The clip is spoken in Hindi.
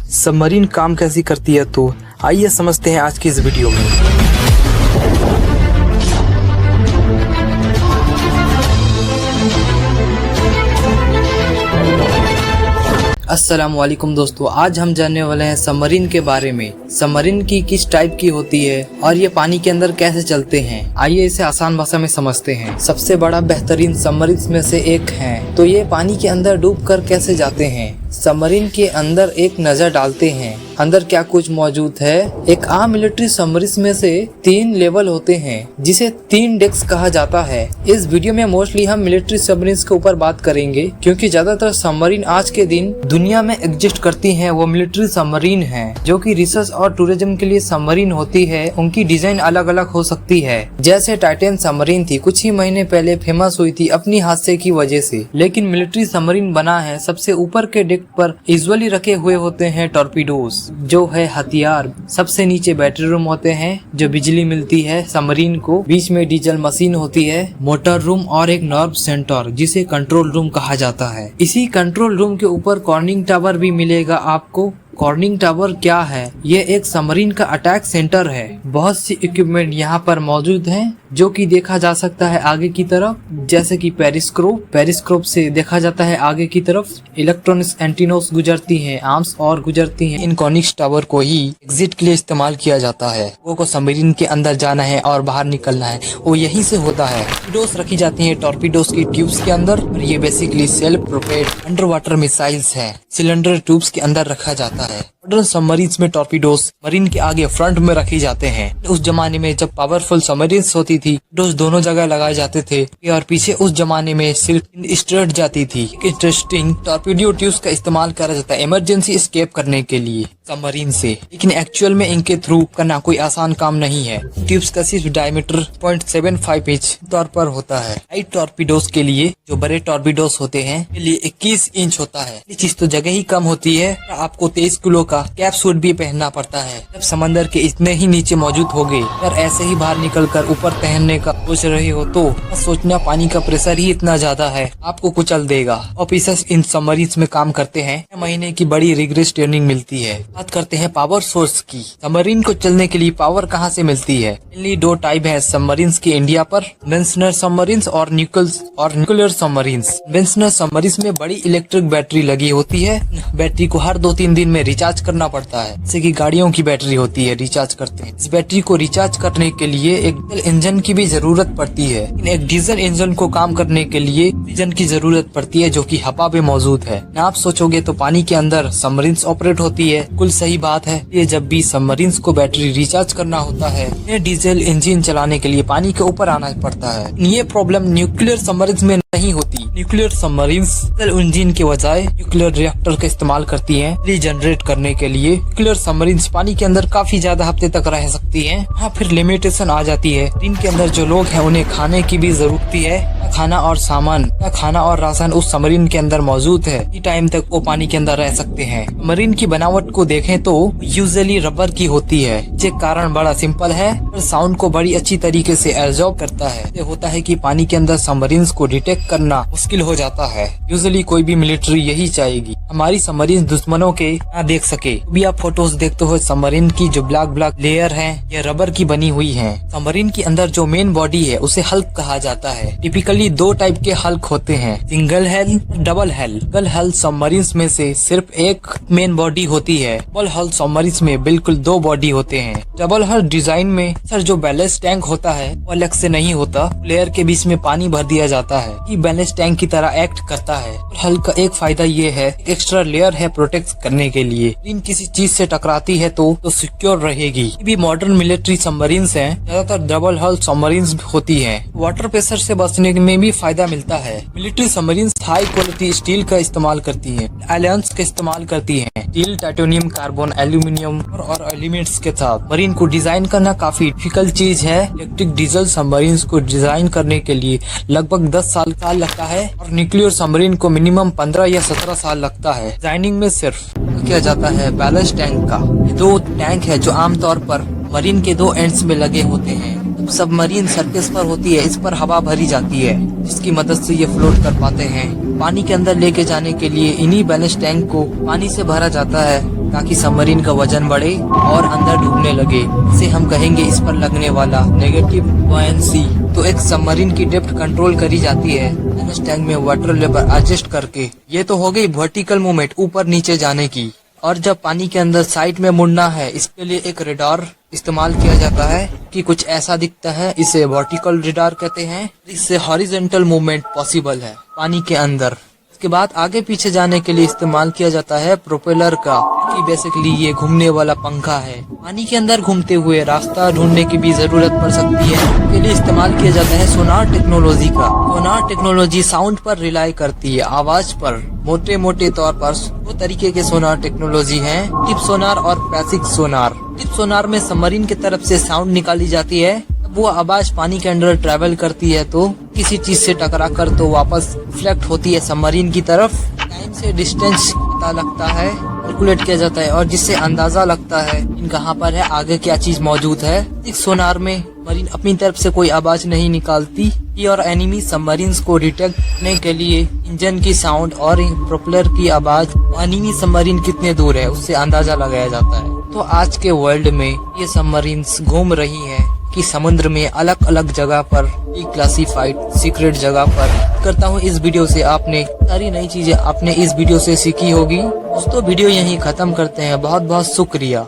सबमरीन काम कैसी करती है, तो आइए समझते हैं आज की इस वीडियो में। अस्सलामुअलैकुम दोस्तों, आज हम जानने वाले हैं सबमरीन के बारे में। सबमरीन की किस टाइप की होती है और ये पानी के अंदर कैसे चलते हैं। आइए इसे आसान भाषा में समझते हैं। सबसे बड़ा बेहतरीन सबमरीन में से एक है, तो ये पानी के अंदर डूबकर कैसे जाते हैं। सबमरीन के अंदर एक नजर डालते हैं, अंदर क्या कुछ मौजूद है। एक आम मिलिट्री सबमरीन में से 3 लेवल होते हैं, जिसे 3 डेक्स कहा जाता है। इस वीडियो में मोस्टली हम मिलिट्री सबमरीन के ऊपर बात करेंगे, क्योंकि ज्यादातर सबमरीन आज के दिन दुनिया में एग्जिस्ट करती हैं वो मिलिट्री सबमरीन हैं, जो कि रिसर्च और टूरिज्म के लिए सबमरीन होती है। उनकी डिजाइन अलग अलग हो सकती है। जैसे टाइटन सबमरीन थी, कुछ ही महीने पहले फेमस हुई थी अपनी हादसे की वजह से, लेकिन मिलिट्री सबमरीन बना है। सबसे ऊपर के डेक पर यूजुअली रखे हुए होते हैं टॉर्पीडोज, जो है हथियार। सबसे नीचे बैटरी रूम होते हैं, जो बिजली मिलती है सबमरीन को। बीच में डीजल मशीन होती है, मोटर रूम और एक नर्व सेंटर, जिसे कंट्रोल रूम कहा जाता है। इसी कंट्रोल रूम के ऊपर कॉर्निंग टावर भी मिलेगा आपको। कॉर्निंग टावर क्या है? ये एक सबमरीन का अटैक सेंटर है। बहुत सी इक्विपमेंट यहाँ पर मौजूद हैं, जो कि देखा जा सकता है आगे की तरफ, जैसे कि पेरिस्कोप से देखा जाता है आगे की तरफ। इलेक्ट्रॉनिक्स एंटीनोस गुजरती हैं, आर्म्स और गुजरती हैं। इन कॉर्निंग टावर को ही एग्जिट के लिए इस्तेमाल किया जाता है। वो को सबमरीन के अंदर जाना है और बाहर निकलना है, वो यहीं से होता है। टॉर्पीडोस रखी जाती है टॉर्पीडोस की ट्यूब्स के अंदर, और ये basically self propelled under water missiles है। सिलेंडर ट्यूब्स के अंदर रखा जाता है। मॉडर्न सबमरीन्स में टॉर्पीडोस मरीन के आगे फ्रंट में रखे जाते हैं। उस जमाने में जब पावरफुल सबमरीन्स होती थी, टॉर्पीडोस दोनों जगह लगाए जाते थे, और पीछे उस जमाने में सिर्फ स्ट्रेट जाती थी। इंटरेस्टिंग, टॉर्पीडो ट्यूब्स का इस्तेमाल करा जाता है इमरजेंसी एस्केप करने के लिए सबमरीन से, लेकिन एक्चुअल में इनके थ्रू करना कोई आसान काम नहीं है। ट्यूब्स का सिर्फ डायमीटर 0.75 इंच तौर पर होता है। लाइट टॉर्पीडोस के लिए, जो बड़े टॉर्पीडोस होते हैं, के लिए 21 इंच होता है। ये चीज तो जगह ही कम होती है, आपको 23 किलो का कैप सूट भी पहनना पड़ता है। जब समंदर के इतने ही नीचे मौजूद होगे, अगर ऐसे ही बाहर निकलकर ऊपर तैरने का सोच रहे हो, तो सोचना पानी का प्रेशर ही इतना ज्यादा है, आपको कुचल देगा। ऑफिसर्स इन सबमरीन्स में काम करते हैं। 6 महीने की बड़ी रिग्रेस ट्रेनिंग मिलती है। बात करते हैं पावर सोर्स की। सबमरीन को चलने के लिए पावर कहाँ से मिलती है? मेनली 2 टाइप है सबमरीन्स की इंडिया पर, कन्वेंशनल सबमरीन्स और न्यूक्लियर सबमरीन्स। कन्वेंशनल सबमरीन्स में बड़ी इलेक्ट्रिक बैटरी लगी होती है। बैटरी को हर 2-3 दिन में रिचार्ज करना पड़ता है, जैसे कि गाड़ियों की बैटरी होती है, रिचार्ज करते हैं। इस बैटरी को रिचार्ज करने के लिए एक डीजल इंजन की भी जरूरत पड़ती है। एक डीजल इंजन को काम करने के लिए इंजन की जरूरत पड़ती है, जो कि हवा में मौजूद है। आप सोचोगे तो पानी के अंदर सबमरीन्स ऑपरेट होती है, कुल सही बात है। ये जब भी सबमरीन्स को बैटरी रिचार्ज करना होता है, ये डीजल इंजन चलाने के लिए पानी के ऊपर आना पड़ता है। ये प्रॉब्लम न्यूक्लियर सबमरीन्स में नहीं होती। न्यूक्लियर सबमरीन्स डीजल इंजन के बजाय न्यूक्लियर रिएक्टर का इस्तेमाल करती हैं रीजनरेट करने के लिए। न्यूक्लियर सबमरीन्स पानी के अंदर काफी ज्यादा हफ्ते तक रह सकती हैं। हाँ, फिर लिमिटेशन आ जाती है। इनके अंदर जो लोग हैं, उन्हें खाने की भी जरूरत है। खाना और सामान, खाना और राशन उस सबमरीन के अंदर मौजूद है। इस टाइम तक वो पानी के अंदर रह सकते हैं। सबमरीन की बनावट को देखें तो यूजुअली रबर की होती है। इसके कारण बड़ा सिंपल है, पर साउंड को बड़ी अच्छी तरीके से एब्जॉर्ब करता है। ये होता है कि पानी के अंदर सबमरीन्स को डिटेक्ट करना मुश्किल हो जाता है। यूजुअली कोई भी मिलिट्री यही चाहेगी, हमारी सबमरीन दुश्मनों के ना देख सके। भी आप फोटोज देखते हो सबमरीन की जो ब्लैक लेयर है, ये रबर की बनी हुई है। सबमरीन के अंदर जो मेन बॉडी है, उसे हल्क कहा जाता है। टिपिकली 2 टाइप के हल्क होते हैं, single hello, double hello. Single hello submarines में से सिर्फ एक मेन बॉडी होती है। डबल हेल सबमरीन्स में बिल्कुल 2 बॉडी होते हैं। डबल हेल डिजाइन में सर जो बैलेंस टैंक होता है, वो अलग से नहीं होता। लेयर के बीच में पानी भर दिया जाता है, ये बैलेंस टैंक की तरह एक्ट करता है। हेल का एक फायदा ये है, एक्स्ट्रा लेयर है प्रोटेक्ट करने के लिए। इन किसी चीज से टकराती है तो सिक्योर रहेगी। ये भी मॉडर्न मिलिट्री सबमरीन्स हैं, ज्यादातर डबल हल सबमरीन्स होती हैं। वाटर प्रेशर से बचने में भी फायदा मिलता है। Military submarines high quality steel का इस्तेमाल करती हैं, एलायंस का इस्तेमाल करती हैं। स्टील, टाइटेनियम, कार्बन, एल्यूमिनियम और एलिमेंट्स के साथ मरीन को डिजाइन करना काफी डिफिकल्ट चीज है। इलेक्ट्रिक डीजल सबमरीन्स को डिजाइन करने के लिए लगभग 10 साल लगता है, और न्यूक्लियर सबमरीन को मिनिमम 15 या 17 साल लगता है। डिजाइनिंग में सिर्फ किया जाता है बैलेंस टैंक का। 2 टैंक है जो आमतौर पर मरीन के 2 एंड्स में लगे होते हैं। सबमरीन सरफेस पर होती है, इस पर हवा भरी जाती है, जिसकी मदद से ये फ्लोट कर पाते हैं। पानी के अंदर लेके जाने के लिए इन्हीं बैलेंस टैंक को पानी से भरा जाता है ताकि सबमरीन का वजन बढ़े और अंदर डूबने लगे। इसे हम कहेंगे इस पर लगने वाला नेगेटिव बुयांसी। तो एक सबमरीन की डेप्थ कंट्रोल करी जाती है टैंक में वाटर लेवल एडजस्ट करके। ये तो हो गई वर्टिकल मूवमेंट, ऊपर नीचे जाने की। और जब पानी के अंदर साइड में मुड़ना है, इसके लिए एक रडार इस्तेमाल किया जाता है कि कुछ ऐसा दिखता है, इसे वर्टिकल रडार कहते हैं। इससे हॉरिजॉन्टल मूवमेंट पॉसिबल है पानी के अंदर। इसके बाद आगे पीछे जाने के लिए इस्तेमाल किया जाता है प्रोपेलर का, कि बेसिकली ये घूमने वाला पंखा है। पानी के अंदर घूमते हुए रास्ता ढूंढने की भी जरूरत पड़ सकती है, इसके लिए इस्तेमाल किया जाता है सोनार टेक्नोलॉजी का। सोनार टेक्नोलॉजी साउंड पर रिलाई करती है, आवाज पर। मोटे मोटे तौर पर दो तरीके के सोनार टेक्नोलॉजी हैं, टिप सोनार और पैसिव सोनार। टिप सोनार में सबमरीन की तरफ से साउंड निकाली जाती है, वो आवाज पानी के अंदर ट्रेवल करती है तो किसी चीज से टकरा कर तो वापस रिफ्लेक्ट होती है सबमरीन की तरफ। टाइम से डिस्टेंस पता लगता है, कैलकुलेट किया जाता है, और जिससे अंदाजा लगता है इन कहाँ पर है, आगे क्या चीज मौजूद है। इस सोनार में सबमरीन अपनी तरफ से कोई आवाज नहीं निकालती और एनिमी सबमरीन्स को डिटेक्ट करने के लिए इंजन की साउंड और प्रोपेलर की आवाज, एनिमी सबमरीन कितने दूर है उससे अंदाजा लगाया जाता है। तो आज के वर्ल्ड में ये सबमरीन्स घूम रही हैं कि समुद्र में अलग अलग जगह पर, क्लासिफाइड सीक्रेट जगह पर। करता हूँ इस वीडियो से आपने सारी नई चीजें आपने इस वीडियो से सीखी होगी। दोस्तों वीडियो यहीं खत्म करते हैं, बहुत बहुत शुक्रिया।